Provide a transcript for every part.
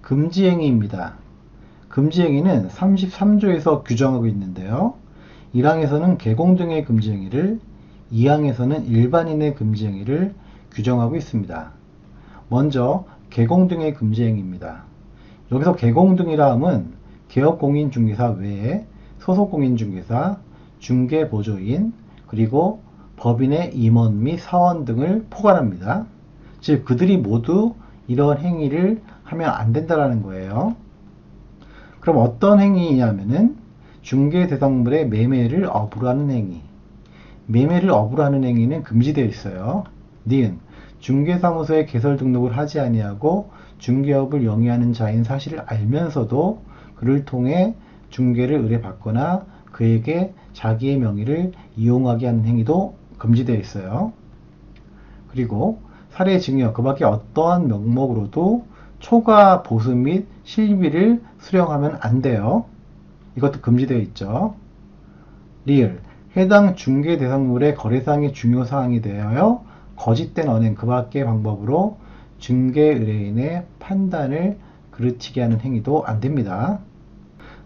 금지행위입니다. 금지행위는 33조에서 규정하고 있는데요. 1항에서는 개공 등의 금지행위를, 2항에서는 일반인의 금지행위를 규정하고 있습니다. 먼저 개공 등의 금지행위입니다. 여기서 개공 등이라 함은 개업공인중개사 외에 소속공인중개사, 중개보조인, 그리고 법인의 임원 및 사원 등을 포괄합니다. 즉 그들이 모두 이러한 행위를 하면 안 된다는 거예요. 그럼 어떤 행위냐면은 중개대상물의 매매를 업으로 하는 행위. 매매를 업으로 하는 행위는 금지되어 있어요. 니은 중개사무소에 개설 등록을 하지 아니하고 중개업을 영위하는 자인 사실을 알면서도 그를 통해 중개를 의뢰받거나 그에게 자기의 명의를 이용하게 하는 행위도 금지되어 있어요. 그리고 사례 증여, 그 밖에 어떠한 명목으로도 초과 보수 및 실비를 수령하면 안 돼요. 이것도 금지되어 있죠. 리을, 해당 중개 대상물의 거래사항의 중요사항이 되어 거짓된 언행 그 밖의 방법으로 중개 의뢰인의 판단을 그르치게 하는 행위도 안 됩니다.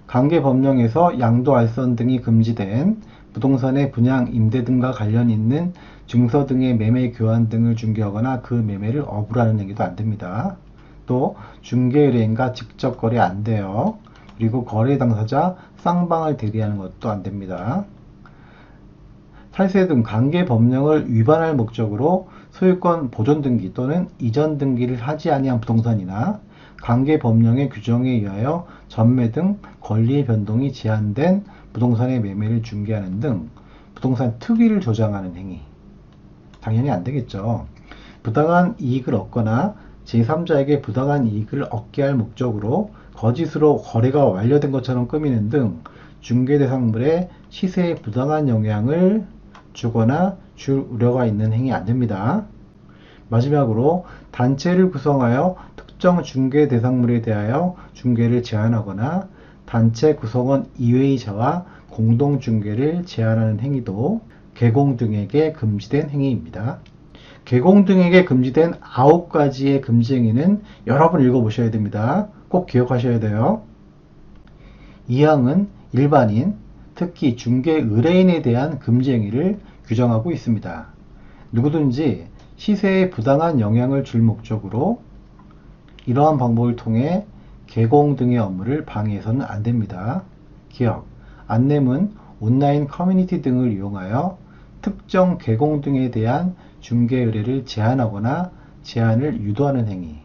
관계법령에서 양도알선 등이 금지된 부동산의 분양, 임대 등과 관련 있는 증서 등의 매매 교환 등을 중개하거나 그 매매를 업으로 하는 행위도 안 됩니다. 또 중개 의뢰인과 직접 거래 안 돼요. 그리고 거래 당사자 쌍방을 대리하는 것도 안 됩니다. 탈세 등 관계법령을 위반할 목적으로 소유권 보존 등기 또는 이전 등기를 하지 아니한 부동산이나 관계법령의 규정에 의하여 전매 등 권리의 변동이 제한된 부동산의 매매를 중개하는 등 부동산 특위를 조장하는 행위. 당연히 안 되겠죠. 부당한 이익을 얻거나 제3자에게 부당한 이익을 얻게 할 목적으로 거짓으로 거래가 완료된 것처럼 꾸미는 등 중개대상물의 시세에 부당한 영향을 주거나 줄 우려가 있는 행위 안 됩니다. 마지막으로 단체를 구성하여 특정 중개 대상물에 대하여 중개를 제한하거나 단체 구성원 이외의 자와 공동 중개를 제한하는 행위도 개공 등에게 금지된 행위입니다. 개공 등에게 금지된 9가지의 금지 행위는 여러분 읽어보셔야 됩니다. 꼭 기억하셔야 돼요. 2항은 일반인, 특히 중개 의뢰인에 대한 금지 행위를 규정하고 있습니다. 누구든지 시세에 부당한 영향을 줄 목적으로 이러한 방법을 통해 개공 등의 업무를 방해해서는 안 됩니다. 기억, 안내문, 온라인 커뮤니티 등을 이용하여 특정 개공 등에 대한 중개 의뢰를 제한하거나 제한을 유도하는 행위,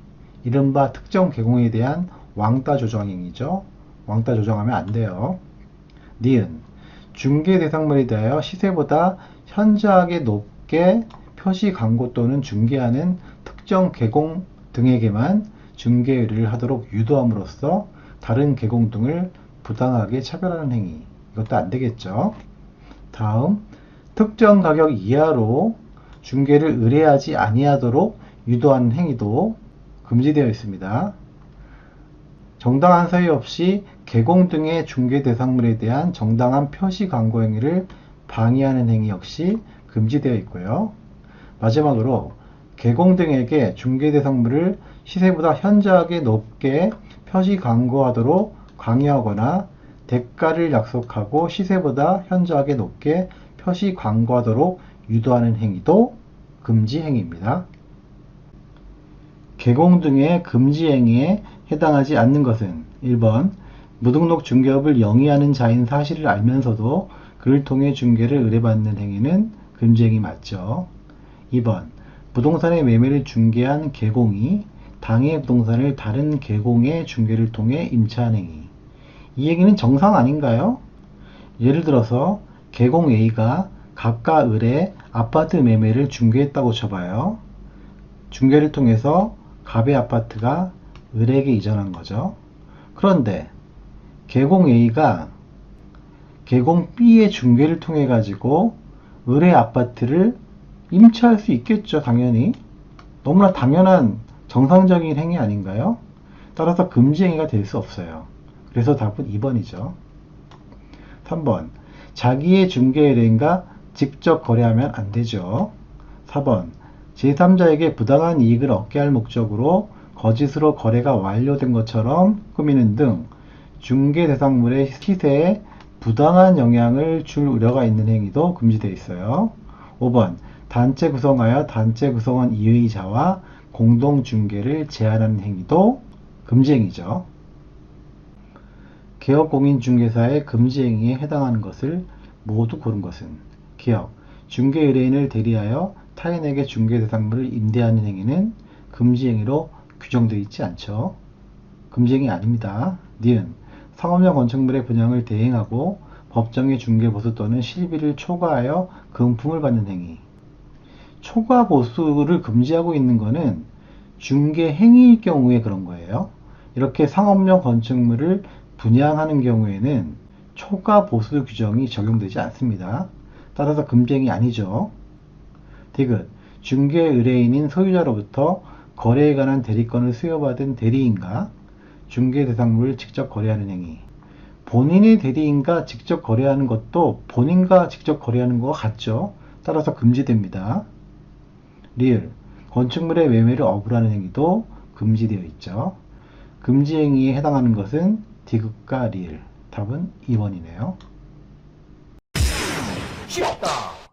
이른바 특정 개공에 대한 왕따 조정 행위죠. 왕따 조정하면 안 돼요. 니은, 중개 대상물에 대하여 시세보다 현저하게 높게 표시 광고 또는 중개하는 특정 개공 등에게만 중개 의뢰를 하도록 유도함으로써 다른 개공 등을 부당하게 차별하는 행위. 이것도 안 되겠죠. 다음, 특정 가격 이하로 중개를 의뢰하지 아니하도록 유도하는 행위도 금지되어 있습니다. 정당한 사유 없이 개공 등의 중개 대상물에 대한 정당한 표시 광고 행위를 방해하는 행위 역시 금지되어 있고요. 마지막으로 개공 등에게 중개 대상물을 시세보다 현저하게 높게 표시 광고하도록 강요하거나 대가를 약속하고 시세보다 현저하게 높게 표시 광고하도록 유도하는 행위도 금지 행위입니다. 개공 등의 금지 행위에 해당하지 않는 것은 1번 무등록 중개업을 영위하는 자인 사실을 알면서도 그를 통해 중개를 의뢰받는 행위는 금지 행위 맞죠. 2번 부동산의 매매를 중개한 개공이 당해 부동산을 다른 개공의 중개를 통해 임차한 행위. 이 얘기는 정상 아닌가요? 예를 들어서 개공 A가 갑과 을의 아파트 매매를 중개했다고 쳐봐요. 중개를 통해서 갑의 아파트가 을에게 이전한 거죠. 그런데 개공 A가 개공 B의 중개를 통해 가지고 을의 아파트를 임차할 수 있겠죠. 당연히. 너무나 당연한 정상적인 행위 아닌가요? 따라서 금지 행위가 될 수 없어요. 그래서 답은 2번이죠. 3번 자기의 중개 의뢰인과 직접 거래하면 안 되죠. 4번 제3자에게 부당한 이익을 얻게 할 목적으로 거짓으로 거래가 완료된 것처럼 꾸미는 등 중개 대상물의 시세에 부당한 영향을 줄 우려가 있는 행위도 금지되어 있어요. 5번 단체 구성하여 단체 구성원 이의자와 공동 중개를 제한하는 행위도 금지 행위죠. 개업공인중개사의 금지 행위에 해당하는 것을 모두 고른 것은 기업, 중개 의뢰인을 대리하여 타인에게 중개 대상물을 임대하는 행위는 금지 행위로 규정되어 있지 않죠. 금지 행위 아닙니다. 니은 상업용 건축물의 분양을 대행하고 법정의 중개보수 또는 실비를 초과하여 금품을 받는 행위. 초과 보수를 금지하고 있는 것은 중개 행위일 경우에 그런 거예요. 이렇게 상업용 건축물을 분양하는 경우에는 초과 보수 규정이 적용되지 않습니다. 따라서 금지 행위 아니죠. 디귿 중개 의뢰인인 소유자로부터 거래에 관한 대리권을 수여받은 대리인과 중개 대상물을 직접 거래하는 행위. 본인의 대리인과 직접 거래하는 것도 본인과 직접 거래하는 것과 같죠. 따라서 금지됩니다. 리을 건축물의 매매를 어불하는 행위도 금지되어 있죠. 금지 행위에 해당하는 것은 디귿과 리을. 답은 2번이네요. 쉽다.